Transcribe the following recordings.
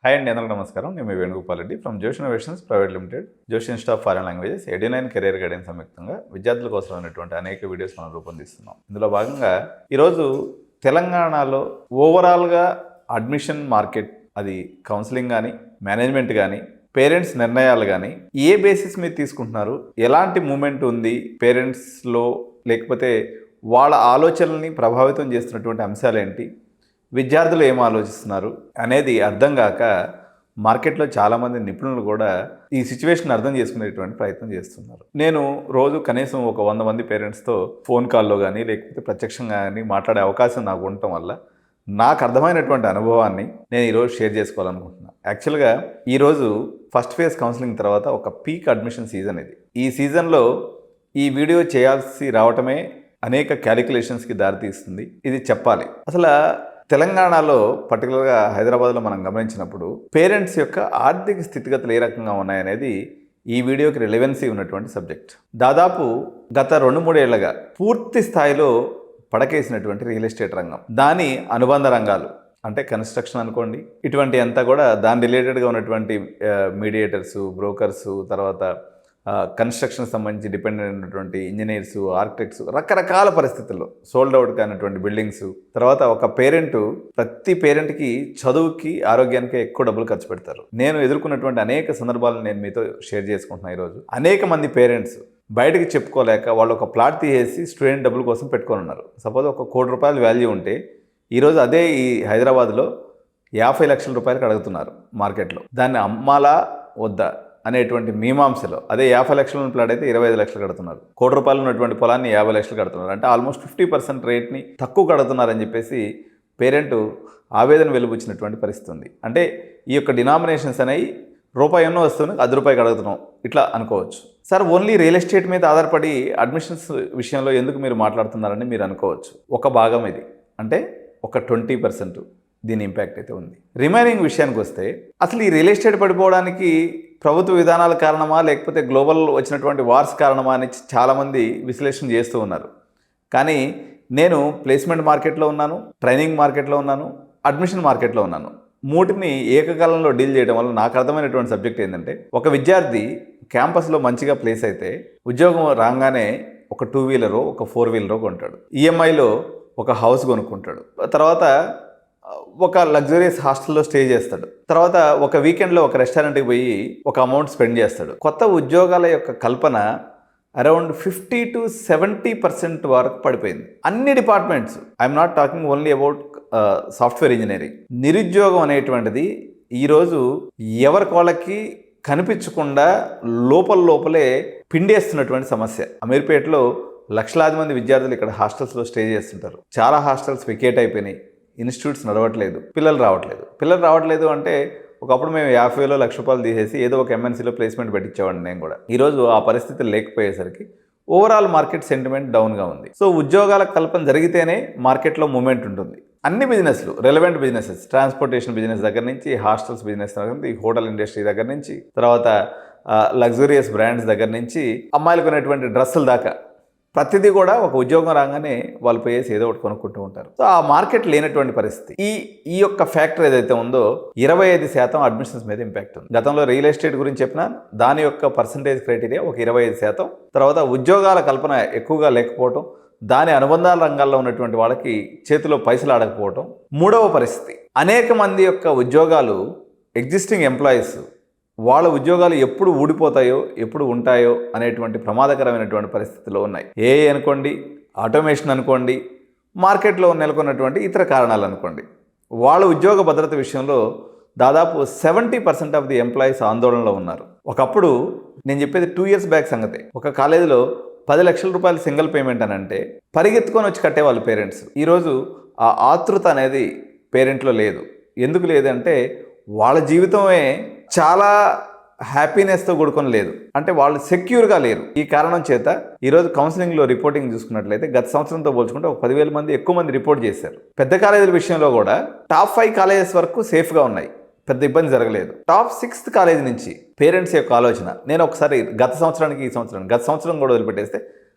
Hi అండి, అందరికీ నమస్కారం. నేను మీ వేణుగోపాల్ రెడ్డి ఫ్రమ్ జోష్ ఇన్నోవేషన్స్ ప్రైవేట్ లిమిటెడ్, జోష్ institute of foreign languages, 89 career guidance సంయుక్తంగా విద్యార్థుల కోసం ఉన్నటువంటి అనేక వీడియోస్ మనం రూపొందిస్తున్నాం. ఇందులో భాగంగా ఈరోజు తెలంగాణలో ఓవరాల్గా అడ్మిషన్ మార్కెట్, అది కౌన్సిలింగ్ కానీ మేనేజ్మెంట్ కానీ పేరెంట్స్ నిర్ణయాలు కానీ ఏ బేసిస్ మీద తీసుకుంటున్నారు, ఎలాంటి మూమెంట్ ఉంది పేరెంట్స్లో, లేకపోతే వాళ్ళ ఆలోచనల్ని ప్రభావితం చేస్తున్నటువంటి అంశాలు ఏంటి, విద్యార్థులు ఏం ఆలోచిస్తున్నారు అనేది అర్థం కాక మార్కెట్లో చాలామంది నిపుణులు కూడా ఈ సిచ్యువేషన్ అర్థం చేసుకునేటువంటి ప్రయత్నం చేస్తున్నారు. నేను రోజు కనీసం ఒక 100 మంది పేరెంట్స్తో ఫోన్ కాల్లో కానీ లేకపోతే ప్రత్యక్షంగా కానీ మాట్లాడే అవకాశం నాకు ఉండటం వల్ల నాకు అర్థమైనటువంటి అనుభవాన్ని నేను ఈరోజు షేర్ చేసుకోవాలనుకుంటున్నాను. యాక్చువల్గా ఈరోజు ఫస్ట్ ఫేజ్ కౌన్సిలింగ్ తర్వాత ఒక పీక్ అడ్మిషన్ సీజన్ ఇది. ఈ సీజన్లో ఈ వీడియో చేయాల్సి రావటమే అనేక క్యాలిక్యులేషన్స్కి దారితీస్తుంది. ఇది చెప్పాలి. అసలు తెలంగాణలో పర్టికులర్గా హైదరాబాద్లో మనం గమనించినప్పుడు పేరెంట్స్ యొక్క ఆర్థిక స్థితిగతులు ఏ రకంగా ఉన్నాయనేది ఈ వీడియోకి రిలవెన్సీ ఉన్నటువంటి సబ్జెక్ట్. దాదాపు గత 2-3 ఏళ్లుగా పూర్తి స్థాయిలో పడకేసినటువంటి రియల్ ఎస్టేట్ రంగం, దాని అనుబంధ రంగాలు అంటే కన్స్ట్రక్షన్ అనుకోండి, ఇటువంటి అంతా కూడా దాని రిలేటెడ్గా ఉన్నటువంటి మీడియేటర్సు, బ్రోకర్సు, తర్వాత కన్స్ట్రక్షన్ సంబంధించి డిపెండెంట్ అయినటువంటి ఇంజనీర్స్, ఆర్కిటెక్ట్స్, రకరకాల పరిస్థితుల్లో సోల్డ్ అవుట్ కానటువంటి బిల్డింగ్స్, తర్వాత ఒక ప్రతి పేరెంట్కి చదువుకి, ఆరోగ్యానికి ఎక్కువ డబ్బులు ఖర్చు పెడతారు. నేను ఎదుర్కొన్నటువంటి అనేక సందర్భాలను నేను మీతో షేర్ చేసుకుంటున్నాను. ఈరోజు అనేక మంది పేరెంట్స్ బయటకు చెప్పుకోలేక వాళ్ళు ఒక ప్లాట్ తీసేసి స్టూడెంట్ డబ్బుల కోసం పెట్టుకొని ఉన్నారు. సపోజ్ ఒక ₹1,00,00,000 వాల్యూ ఉంటే ఈరోజు అదే ఈ హైదరాబాద్లో 50 లక్షల రూపాయలకు అడుగుతున్నారు మార్కెట్లో. దాన్ని అమ్మాలా వద్దా అనేటువంటి మీమాంసలో అదే 50 లక్షల ప్లాట్ అయితే 25 లక్షలు కడుతున్నారు. ₹1,00,00,000 ఉన్నటువంటి పొలాన్ని 50 లక్షలు కడుతున్నారు. అంటే ఆల్మోస్ట్ 50% రేట్ని తక్కువ కడుతున్నారని చెప్పేసి పేరెంట్ ఆవేదన వెలుబుచ్చినటువంటి పరిస్థితి ఉంది. అంటే ఈ యొక్క డినామినేషన్స్ అనేవి రూపాయి ఎన్నో వస్తుంది, ₹10 కడుగుతున్నాం, ఇట్లా అనుకోవచ్చు. సార్, ఓన్లీ రియల్ ఎస్టేట్ మీద ఆధారపడి అడ్మిషన్స్ విషయంలో ఎందుకు మీరు మాట్లాడుతున్నారని మీరు అనుకోవచ్చు. ఒక భాగం ఇది, అంటే ఒక 20% దీని ఇంపాక్ట్ అయితే ఉంది. రిమైనింగ్ విషయానికి వస్తే అసలు ఈ రియల్ ఎస్టేట్ పడిపోవడానికి ప్రభుత్వ విధానాల కారణమా, లేకపోతే గ్లోబల్ వచ్చినటువంటి వార్స్ కారణమా అని చాలామంది విశ్లేషణ చేస్తూ ఉన్నారు. కానీ నేను ప్లేస్మెంట్ మార్కెట్లో ఉన్నాను, ట్రైనింగ్ మార్కెట్లో ఉన్నాను, అడ్మిషన్ మార్కెట్లో ఉన్నాను. మూటిని ఏకకాలంలో డీల్ చేయడం వల్ల నాకు అర్థమైనటువంటి సబ్జెక్ట్ ఏంటంటే, ఒక విద్యార్థి క్యాంపస్లో మంచిగా ప్లేస్ అయితే ఉద్యోగం రాగానే ఒక 2 వీలరో ఒక 4 వీలరో కొంటాడు, ఈఎంఐలో ఒక హౌస్ కొనుక్కుంటాడు, తర్వాత ఒక లగ్జరియస్ హాస్టల్లో స్టే చేస్తాడు, తర్వాత ఒక వీకెండ్లో ఒక రెస్టారెంట్కి పోయి ఒక అమౌంట్ స్పెండ్ చేస్తాడు. కొత్త ఉద్యోగాల యొక్క కల్పన అరౌండ్ 50 to 70% వరకు పడిపోయింది. అన్ని departments, I'm not talking only about software engineering. నిరుద్యోగం అనేటువంటిది ఈరోజు ఎవరికి వాళ్ళకి కనిపించకుండా లోపలే పిండేస్తున్నటువంటి సమస్య. అమీర్పేటలో లక్షలాది మంది విద్యార్థులు ఇక్కడ హాస్టల్స్లో స్టే చేస్తుంటారు. చాలా హాస్టల్స్ వికేట్ అయిపోయినాయి, ఇన్స్టిట్యూట్స్ నడవట్లేదు, పిల్లలు రావట్లేదు అంటే ఒకప్పుడు మేము 50,000 ₹1,00,000 తీసేసి ఏదో ఒక ఎంఎన్సీలో ప్లేస్మెంట్ పెట్టించేవాడిని నేను కూడా. ఈరోజు ఆ పరిస్థితి లేకపోయేసరికి ఓవరాల్ మార్కెట్ సెంటిమెంట్ డౌన్గా ఉంది. సో ఉద్యోగాల కల్పన జరిగితేనే మార్కెట్లో మూమెంట్ ఉంటుంది. అన్ని బిజినెస్లు, రెలవెంట్ బిజినెసెస్, ట్రాన్స్పోర్టేషన్ బిజినెస్ దగ్గర నుంచి, హాస్టల్స్ బిజినెస్ దగ్గర నుంచి, హోటల్ ఇండస్ట్రీ దగ్గర నుంచి, తర్వాత లగ్జూరియస్ బ్రాండ్స్ దగ్గర నుంచి, అమ్మాయిలకు ఉన్నటువంటి డ్రెస్సుల దాకా ప్రతిదీ కూడా ఒక ఉద్యోగం రాగానే వాళ్ళు పోయేసి ఏదో ఒకటి కొనుక్కుంటూ ఉంటారు. సో ఆ మార్కెట్ లేనటువంటి పరిస్థితి. ఈ యొక్క ఫ్యాక్టర్ ఏదైతే ఉందో 25% అడ్మిషన్స్ మీద ఇంపాక్ట్ ఉంది. గతంలో రియల్ ఎస్టేట్ గురించి చెప్పినా దాని యొక్క పర్సంటేజ్ క్రైటీరియా ఒక 25%. తర్వాత ఉద్యోగాల కల్పన ఎక్కువగా లేకపోవటం, దాని అనుబంధాల రంగాల్లో ఉన్నటువంటి వాళ్ళకి చేతిలో పైసలు ఆడకపోవటం. మూడవ పరిస్థితి, అనేక మంది యొక్క ఉద్యోగాలు, ఎగ్జిస్టింగ్ ఎంప్లాయీస్, వాళ్ళ ఉద్యోగాలు ఎప్పుడు ఊడిపోతాయో, ఎప్పుడు ఉంటాయో అనేటువంటి ప్రమాదకరమైనటువంటి పరిస్థితుల్లో ఉన్నాయి. ఏఐ అనుకోండి, ఆటోమేషన్ అనుకోండి, మార్కెట్లో నెలకొన్నటువంటి ఇతర కారణాలు అనుకోండి, వాళ్ళ ఉద్యోగ భద్రత విషయంలో దాదాపు 70% ఆఫ్ ది ఎంప్లాయీస్ ఆందోళనలో ఉన్నారు. ఒకప్పుడు నేను చెప్పేది 2 years బ్యాక్ సంగతే. ఒక కాలేజీలో ₹10 లక్షల సింగిల్ పేమెంట్ అని అంటే పరిగెత్తుకొని వచ్చి కట్టేవాళ్ళు పేరెంట్స్. ఈరోజు ఆ ఆతృత అనేది పేరెంట్లో లేదు. ఎందుకు లేదంటే వాళ్ళ జీవితమే చాలా హ్యాపీనెస్తో కూడుకొని లేదు, అంటే వాళ్ళు సెక్యూర్గా లేరు. ఈ కారణం చేత ఈరోజు కౌన్సిలింగ్లో రిపోర్టింగ్ చూసుకున్నట్లయితే గత సంవత్సరంతో పోల్చుకుంటే ఒక 10,000 మంది ఎక్కువ మంది రిపోర్ట్ చేశారు. పెద్ద కాలేజీల విషయంలో కూడా టాప్ 5 కాలేజెస్ వరకు సేఫ్గా ఉన్నాయి, పెద్ద ఇబ్బంది జరగలేదు. టాప్ 6th కాలేజీ నుంచి పేరెంట్స్ యొక్క ఆలోచన, నేను ఒకసారి గత సంవత్సరం కూడా వదిలిపెట్టేస్తే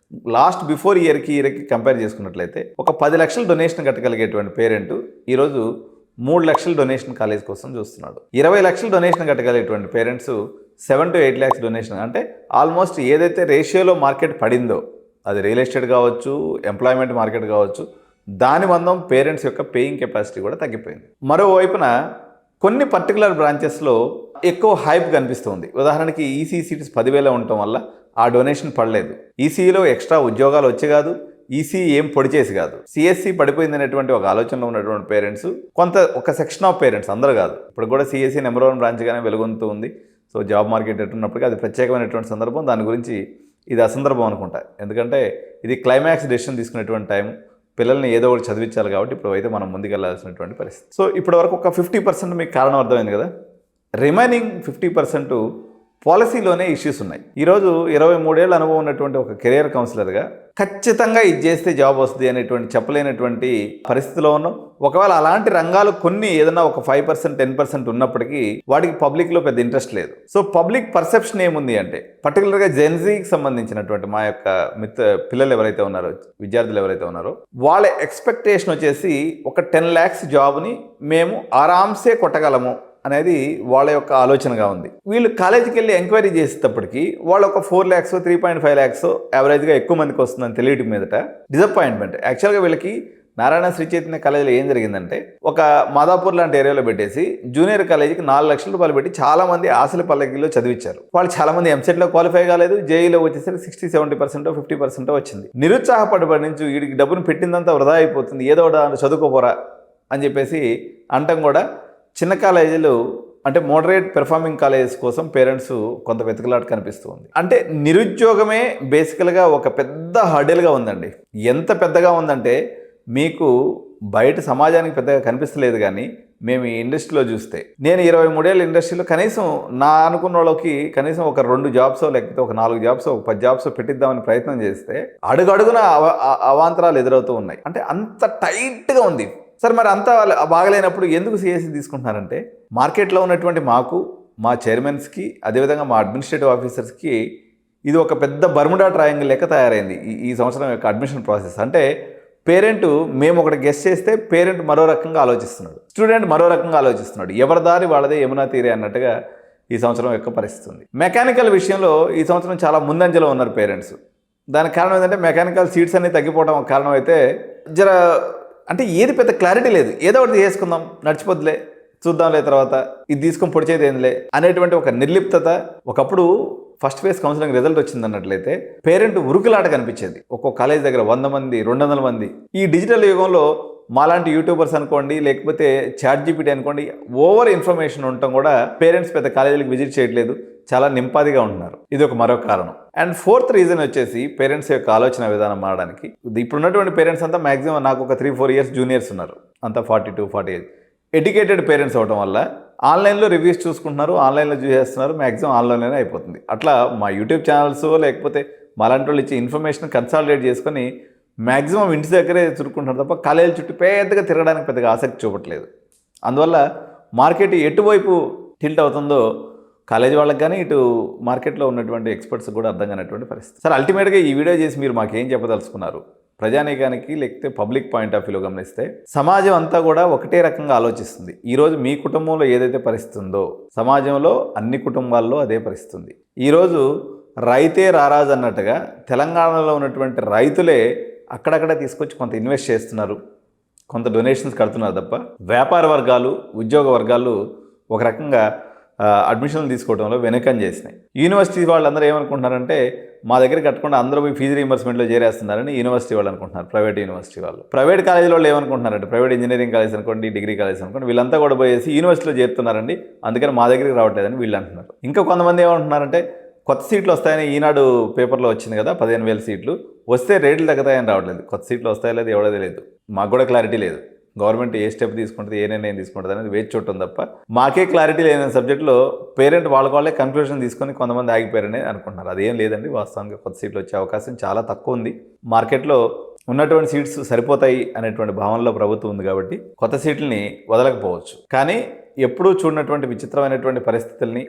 లాస్ట్ బిఫోర్ ఇయర్కి కంపేర్ చేసుకున్నట్లయితే ఒక 10 లక్షల డొనేషన్ కట్టగలిగేటువంటి పేరెంట్ ఈరోజు 3 లక్షల డొనేషన్ కాలేజ్ కోసం చూస్తున్నాడు. 20 లక్షలు డొనేషన్ కట్టగలిగేటువంటి పేరెంట్స్ 7 to 8 lakhs డొనేషన్, అంటే ఆల్మోస్ట్ ఏదైతే రేషియోలో మార్కెట్ పడిందో, అది రియల్ ఎస్టేట్ కావచ్చు, ఎంప్లాయ్మెంట్ మార్కెట్ కావచ్చు, దాని మందం పేరెంట్స్ యొక్క పేయింగ్ కెపాసిటీ కూడా తగ్గిపోయింది. మరోవైపున కొన్ని పర్టికులర్ బ్రాంచెస్లో ఎక్కువ హైప్ కనిపిస్తుంది. ఉదాహరణకి ఈసీ సీట్స్ 10,000 ఉండటం వల్ల ఆ డొనేషన్ పడలేదు. ఈసీలో ఎక్స్ట్రా ఉద్యోగాలు వచ్చి కాదు, ఈసీ ఏం పొడి చేసి కాదు, సిఎస్సి పడిపోయింది అనేటువంటి ఒక ఆలోచనలో ఉన్నటువంటి పేరెంట్స్, ఒక సెక్షన్ ఆఫ్ పేరెంట్స్, అందరూ కాదు. ఇప్పుడు కూడా సిఎస్సి నెంబర్ 1 బ్రాంచ్గానే వెలుగొందుతూ ఉంది. సో జాబ్ మార్కెట్ ఎట్టున్నప్పటికీ అది ప్రత్యేకమైనటువంటి సందర్భం. దాని గురించి ఇది అసందర్భం అనుకుంటా. ఎందుకంటే ఇది క్లైమాక్స్ డెసిషన్ తీసుకునేటువంటి టైం. పిల్లల్ని ఏదో ఒకటి చదివించాలి కాబట్టి ఇప్పుడు అయితే మనం ముందుకెళ్లాల్సినటువంటి పరిస్థితి. సో ఇప్పటి వరకు ఒక 50% మీకు కారణం అర్థమైంది కదా. రిమైనింగ్ 50% పాలసీలోనే ఇష్యూస్ ఉన్నాయి. ఈరోజు 23 ఏళ్ళ అనుభవం ఉన్నటువంటి ఒక కెరియర్ కౌన్సిలర్గా ఖచ్చితంగా ఇది చేస్తే జాబ్ వస్తుంది అనేటువంటి చెప్పలేనటువంటి పరిస్థితిలో ఉన్నాం. ఒకవేళ అలాంటి రంగాలు కొన్ని ఏదైనా ఒక 5%, 10% ఉన్నప్పటికీ వాటికి పబ్లిక్లో పెద్ద ఇంట్రెస్ట్ లేదు. సో పబ్లిక్ పర్సెప్షన్ ఏముంది అంటే, పర్టికులర్గా జెన్జీకి సంబంధించినటువంటి మా యొక్క పిల్లలు ఎవరైతే ఉన్నారో, విద్యార్థులు ఎవరైతే ఉన్నారో, వాళ్ళ ఎక్స్పెక్టేషన్ వచ్చేసి ఒక 10 lakhs జాబ్ని మేము ఆరామ్సే కొట్టగలము అనేది వాళ్ళ యొక్క ఆలోచనగా ఉంది. వీళ్ళు కాలేజీకి వెళ్ళి ఎంక్వైరీ చేసేటప్పటికి వాళ్ళు ఒక 4 lakhs, 3.5 lakhs యావరేజ్గా ఎక్కువ మందికి వస్తుందని తెలియటం మీదట డిసప్పాయింట్మెంట్. యాక్చువల్గా వీళ్ళకి నారాయణ శ్రీ చైతన్య కాలేజీలో ఏం జరిగిందంటే, ఒక మాదాపూర్ లాంటి ఏరియాలో పెట్టేసి జూనియర్ కాలేజీకి 4 లక్షల రూపాయలు పెట్టి చాలా మంది ఆశల పల్లకిలో చదివించారు. వాళ్ళు చాలా మంది ఎంసెట్లో క్వాలిఫై కాలేదు, జేఈలో వచ్చేసరికి 60-70%, 50% వచ్చింది. నిరుత్సాహపడి నుంచి వీడికి డబ్బును పెట్టిందంతా వృధా అయిపోతుంది, ఏదో చదువుకోపోరా అని చెప్పేసి అంటాం కూడా. చిన్న కాలేజీలు అంటే మోడరేట్ పెర్ఫార్మింగ్ కాలేజెస్ కోసం పేరెంట్స్ కొంత వెతుకులాట కనిపిస్తుంది. అంటే నిరుద్యోగమే బేసికల్గా ఒక పెద్ద హర్డిల్గా ఉందండి. ఎంత పెద్దగా ఉందంటే మీకు బయట సమాజానికి పెద్దగా కనిపిస్తలేదు, కానీ మేము ఈ ఇండస్ట్రీలో చూస్తే, నేను 23 ఏళ్ళ ఇండస్ట్రీలో కనీసం నా అనుకున్న వాళ్ళకి కనీసం ఒక 2 jobs లేకపోతే ఒక 4 jobs, ఒక 10 jobs పెట్టిద్దామని ప్రయత్నం చేస్తే అడుగడుగున అవాంతరాలు ఎదురవుతూ ఉన్నాయి. అంటే అంత టైట్గా ఉంది. సార్ మరి అంతా బాగలేనప్పుడు ఎందుకు సిఎస్సి తీసుకుంటున్నారంటే, మార్కెట్లో ఉన్నటువంటి మాకు, మా చైర్మన్స్కి, అదేవిధంగా మా అడ్మినిస్ట్రేటివ్ ఆఫీసర్స్కి ఇది ఒక పెద్ద బర్ముడా ట్రయాంగిల్ లెక్క తయారైంది ఈ సంవత్సరం యొక్క అడ్మిషన్ ప్రాసెస్. అంటే పేరెంట్ మేము ఒకటి గెస్ చేస్తే పేరెంట్ మరో రకంగా ఆలోచిస్తున్నాడు, స్టూడెంట్ మరో రకంగా ఆలోచిస్తున్నాడు. ఎవరి దారి వాళ్ళదే యమునా తీరే అన్నట్టుగా ఈ సంవత్సరం యొక్క పరిస్థితి ఉంది. మెకానికల్ విషయంలో ఈ సంవత్సరం చాలా ముందంజలో ఉన్నారు పేరెంట్స్. దానికి కారణం ఏంటంటే మెకానికల్ సీట్స్ అన్ని తగ్గిపోవడం కారణం అయితే అంటే ఏది పెద్ద క్లారిటీ లేదు. ఏదో ఒకటి చేసుకుందాం, నడిచిపోద్దులే, చూద్దాంలే, తర్వాత ఇది తీసుకొని పొడిచేది ఏందిలే అనేటువంటి ఒక నిర్లిప్తత. ఒకప్పుడు ఫస్ట్ ఫేజ్ కౌన్సిలింగ్ రిజల్ట్ వచ్చింది అన్నట్లయితే పేరెంట్ ఉరుకులాట కనిపించేది. ఒక్కొక్క కాలేజ్ దగ్గర 100 మంది, 200 మంది. ఈ డిజిటల్ యుగంలో మాలాంటి యూట్యూబర్స్ అనుకోండి, లేకపోతే చాట్ జీపీటీ అనుకోండి, ఓవర్ ఇన్ఫర్మేషన్ ఉండటం కూడా పేరెంట్స్ పెద్ద కాలేజీలకు విజిట్ చేయట్లేదు, చాలా నింపాదిగా ఉంటున్నారు. ఇది ఒక మరో కారణం. అండ్ 4th రీజన్ వచ్చేసి పేరెంట్స్ యొక్క ఆలోచన విధానం మారడానికి. ఇప్పుడున్నటువంటి పేరెంట్స్ అంతా మ్యాక్సిమం నాకు ఒక 3-4 years జూనియర్స్ ఉన్నారు, అంతా 42-40 ఏజ్. ఎడ్యుకేటెడ్ పేరెంట్స్ అవడం వల్ల ఆన్లైన్లో రివ్యూస్ చూసుకుంటున్నారు, ఆన్లైన్లో చూసేస్తున్నారు, మ్యాక్సిమం ఆన్లైన్లోనే అయిపోతుంది. అట్లా మా యూట్యూబ్ ఛానల్స్ లేకపోతే మాలాంటి వాళ్ళు ఇచ్చే ఇన్ఫర్మేషన్ కన్సాలిడేట్ చేసుకొని మ్యాక్సిమం ఇంటి దగ్గరే చురుకుంటున్నారు తప్ప కాలేజీ చుట్టూ పెద్దగా తిరగడానికి పెద్దగా ఆసక్తి చూపట్లేదు. అందువల్ల మార్కెట్ ఎటువైపు టిల్ట్ అవుతుందో కాలేజీ వాళ్ళకి కానీ ఇటు మార్కెట్లో ఉన్నటువంటి ఎక్స్పర్ట్స్ కూడా అర్థం కానటువంటి పరిస్థితి. సార్ అల్టిమేట్గా ఈ వీడియో చేసి మీరు మాకేం చెప్పదలుచుకున్నారు? ప్రజానీకానికి లేకపోతే పబ్లిక్ పాయింట్ ఆఫ్ వ్యూలో గమనిస్తే సమాజం అంతా కూడా ఒకటే రకంగా ఆలోచిస్తుంది. ఈరోజు మీ కుటుంబంలో ఏదైతే పరిస్థితి ఉందో సమాజంలో అన్ని కుటుంబాల్లో అదే పరిస్థితి ఉంది. ఈరోజు రైతే రారాజు అన్నట్టుగా తెలంగాణలో ఉన్నటువంటి రైతులే అక్కడక్కడ తీసుకొచ్చి కొంత ఇన్వెస్ట్ చేస్తున్నారు, కొంత డొనేషన్స్ కడుతున్నారు తప్ప వ్యాపార వర్గాలు, ఉద్యోగ వర్గాలు ఒక రకంగా అడ్మిషన్లు తీసుకోవడంలో వెనకం చేసినాయి. యూనివర్సిటీ వాళ్ళందరూ ఏమనుకుంటున్నారంటే మా దగ్గర కట్టకుండా అందరూ పోయి ఫీజు రీయింబర్స్మెంట్లో చేరేస్తున్నారని యూనివర్సిటీ వాళ్ళు అనుకుంటున్నారు. ప్రైవేట్ యూనివర్సిటీ వాళ్ళు, ప్రైవేట్ కాలేజీలో వాళ్ళు ఏమనుకుంటున్నారంటే, ప్రైవేట్ ఇంజనీరింగ్ కాలేజ్ అనుకోండి, డిగ్రీ కాలేజ్ అనుకోండి, వీళ్ళంతా కూడా పోయేసి యూనివర్సిటీలో చేరుతున్నారండి, అందుకని మా దగ్గరికి రావట్లేదని వీళ్ళు అంటున్నారు. ఇంకా కొంతమంది ఏమంటున్నారంటే కొత్త సీట్లు వస్తాయని ఈనాడు పేపర్లో వచ్చింది కదా, 15,000 సీట్లు వస్తే రేట్లు తగ్గుతాయని రావట్లేదు. కొత్త సీట్లు వస్తాయో లేదు ఎవడో తెలియదు, మాకు కూడా క్లారిటీ లేదు. గవర్నమెంట్ ఏ స్టెప్ తీసుకుంటుంది, ఏ నిర్ణయం తీసుకుంటుంది అనేది వేచి చూడటం తప్ప మాకే క్లారిటీ లేని సబ్జెక్టులో పేరెంట్ వాళ్ళే కన్క్లూజన్ తీసుకొని కొంతమంది ఆగిపోయారని అనుకుంటున్నారు. అదేం లేదండి, వాస్తవంగా కొత్త సీట్లు వచ్చే అవకాశం చాలా తక్కువ ఉంది. మార్కెట్లో ఉన్నటువంటి సీట్స్ సరిపోతాయి అనేటువంటి భావనలో ప్రభుత్వం ఉంది కాబట్టి కొత్త సీట్లని వదలకపోవచ్చు. కానీ ఎప్పుడూ చూడనటువంటి విచిత్రమైనటువంటి పరిస్థితుల్ని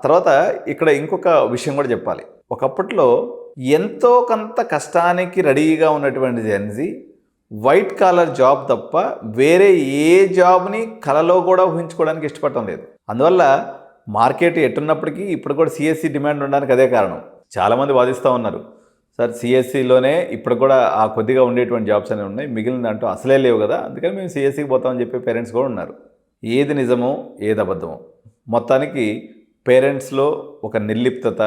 తర్వాత ఇక్కడ ఇంకొక విషయం కూడా చెప్పాలి. ఒకప్పట్లో ఎంతో కొంత కష్టానికి రెడీగా ఉన్నటువంటి జెన్జీ వైట్ కాలర్ జాబ్ తప్ప వేరే ఏ జాబ్ని కలలో కూడా ఊహించుకోవడానికి ఇష్టపడటం లేదు. అందువల్ల మార్కెట్ ఎట్టున్నప్పటికీ ఇప్పుడు కూడా సిఎస్సి డిమాండ్ ఉండడానికి అదే కారణం. చాలామంది వాదిస్తూ ఉన్నారు, సార్ సిఎస్సిలోనే ఇప్పుడు కూడా ఆ కొద్దిగా ఉండేటువంటి జాబ్స్ అనేవి ఉన్నాయి, మిగిలిన దాంట్లో అసలే లేవు కదా, అందుకని మేము సిఎస్సికి పోతామని చెప్పే పేరెంట్స్ కూడా ఉన్నారు. ఏది నిజమో ఏది అబద్ధమో మొత్తానికి పేరెంట్స్లో ఒక నిర్లిప్తత,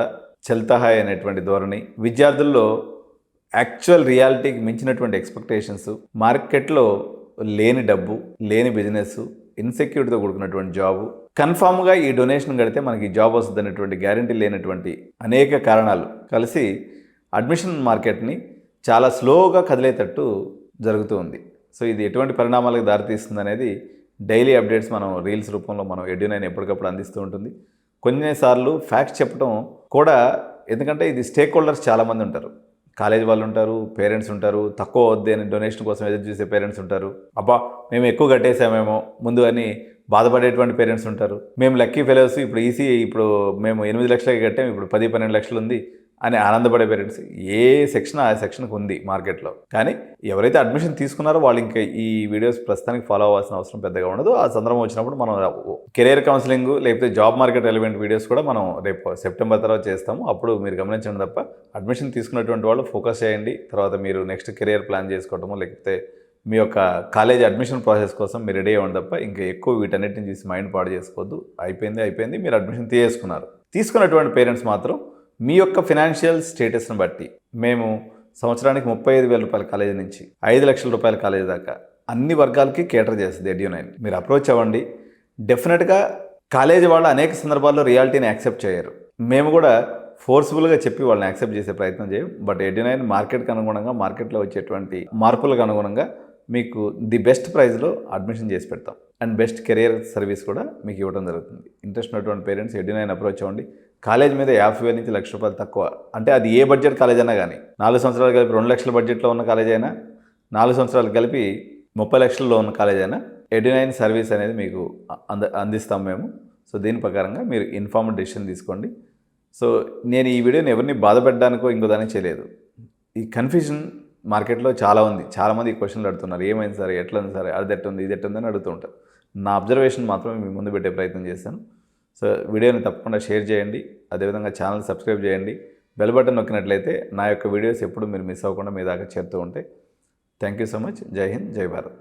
చల్తహాయ్ అనేటువంటి ధోరణి, విద్యార్థుల్లో యాక్చువల్ రియాలిటీకి మించినటువంటి ఎక్స్పెక్టేషన్స్, మార్కెట్లో లేని డబ్బు, లేని బిజినెస్, ఇన్సెక్యూరిటీతో కూడుకున్నటువంటి జాబు, కన్ఫామ్గా ఈ డొనేషన్ కడితే మనకి జాబ్ వస్తుంది అనేటువంటి గ్యారంటీ లేనటువంటి అనేక కారణాలు కలిసి అడ్మిషన్ మార్కెట్ని చాలా స్లోగా కదిలేటట్టు జరుగుతూ ఉంది. సో ఇది ఎటువంటి పరిణామాలకు దారితీస్తుంది అనేది డైలీ అప్డేట్స్ మనం రీల్స్ రూపంలో మనం ఎడ్యునైన్ ఎప్పటికప్పుడు అందిస్తూ ఉంటుంది. కొన్నిసార్లు ఫ్యాక్ట్స్ చెప్పడం కూడా, ఎందుకంటే ఇది స్టేక్ హోల్డర్స్ చాలామంది ఉంటారు. కాలేజ్ వాళ్ళు ఉంటారు, పేరెంట్స్ ఉంటారు, తక్కువ వద్దు అని డొనేషన్ కోసం ఎదురు చూసే పేరెంట్స్ ఉంటారు, అబ్బా మేము ఎక్కువ కట్టేసామేమో ముందు అని బాధపడేటువంటి పేరెంట్స్ ఉంటారు, మేము లక్కీ ఫెలోస్ ఇప్పుడు మేము 8 లక్షలకి కట్టాం, ఇప్పుడు 10-12 లక్షలు ఉంది అని ఆనందపడే పేరెంట్స్. ఏ సెక్షన్ ఆ సెక్షన్కి ఉంది మార్కెట్లో. కానీ ఎవరైతే అడ్మిషన్ తీసుకున్నారో వాళ్ళు ఇంకా ఈ వీడియోస్ ప్రస్తుతానికి ఫాలో అవ్వాల్సిన అవసరం పెద్దగా ఉండదు. ఆ సందర్భం వచ్చినప్పుడు మనం కెరీర్ కౌన్సిలింగ్ లేకపోతే జాబ్ మార్కెట్ రెలవెంట్ వీడియోస్ కూడా మనం రేపు సెప్టెంబర్ తర్వాత చేస్తాము. అప్పుడు మీరు గమనించండి తప్ప, అడ్మిషన్ తీసుకున్నటువంటి వాళ్ళు ఫోకస్ చేయండి. తర్వాత మీరు నెక్స్ట్ కెరీర్ ప్లాన్ చేసుకోవటము లేకపోతే మీ యొక్క కాలేజ్ అడ్మిషన్ ప్రాసెస్ కోసం మీరు రెడీ అవ్వండి తప్ప ఇంకా ఎక్కువ వీటన్నిటిని చూసి మైండ్ పాడు చేసుకోవద్దు. అయిపోయింది, మీరు అడ్మిషన్ తీసుకున్నటువంటి పేరెంట్స్ మాత్రం మీ యొక్క ఫినాన్షియల్ స్టేటస్ని బట్టి మేము సంవత్సరానికి 35,000 రూపాయల కాలేజీ నుంచి 5 లక్షల రూపాయల కాలేజీ దాకా అన్ని వర్గాలకి కేటర్ చేస్తుంది ఎడ్యునైన్. మీరు అప్రోచ్ అవ్వండి. డెఫినెట్గా కాలేజీ వాళ్ళు అనేక సందర్భాల్లో రియాలిటీని యాక్సెప్ట్ చేయరు. మేము కూడా ఫోర్స్ఫుల్గా చెప్పి వాళ్ళని యాక్సెప్ట్ చేసే ప్రయత్నం చేయం. బట్ ఎడ్యునైన్ మార్కెట్కి అనుగుణంగా, మార్కెట్లో వచ్చేటువంటి మార్పులకు అనుగుణంగా మీకు ది బెస్ట్ ప్రైస్లో అడ్మిషన్ చేసి పెడతాం. అండ్ బెస్ట్ కెరియర్ సర్వీస్ కూడా మీకు ఇవ్వడం జరుగుతుంది. ఇంట్రెస్ట్ ఉన్నటువంటి పేరెంట్స్ ఎడ్యునైన్ అప్రోచ్ అవ్వండి. కాలేజ్ మీద 50,000 నుంచి 1,00,000 రూపాయలు తక్కువ, అంటే అది ఏ బడ్జెట్ కాలేజ్ అయినా కానీ, 4 సంవత్సరాలు కలిపి 2 లక్షల బడ్జెట్లో ఉన్న కాలేజ్ అయినా, 4 సంవత్సరాలు కలిపి 30 లక్షల్లో ఉన్న కాలేజ్ అయినా ఎడ్యునైన్ సర్వీస్ అనేది మీకు అందిస్తాం మేము. సో దీని ప్రకారంగా మీరు ఇన్ఫార్మ్డ్ డెసిషన్ తీసుకోండి. సో నేను ఈ వీడియోని ఎవరిని బాధపెట్టడానికో ఇంకో దానికి చేయలేదు. ఈ కన్ఫ్యూజన్ మార్కెట్లో చాలా ఉంది. చాలామంది ఈ క్వశ్చన్లు అడుగుతున్నారు, ఏమైంది సార్, ఎట్లా ఉంది సార్, అది ఎట్టుంది ఇది ఎట్టుంది అని అడుగుతూ ఉంటారు. నా అబ్జర్వేషన్ మాత్రమే మీ ముందు పెట్టే ప్రయత్నం చేశాను. సో వీడియోని తప్పకుండా షేర్ చేయండి. అదేవిధంగా ఛానల్ సబ్స్క్రైబ్ చేయండి. బెల్ బటన్ నొక్కినట్లయితే నా యొక్క వీడియోస్ ఎప్పుడు మీరు మిస్ అవ్వకుండా మీ దాకా చేరుతూ ఉంటాయి. Thank you so much. జై హింద్, జై భారత్.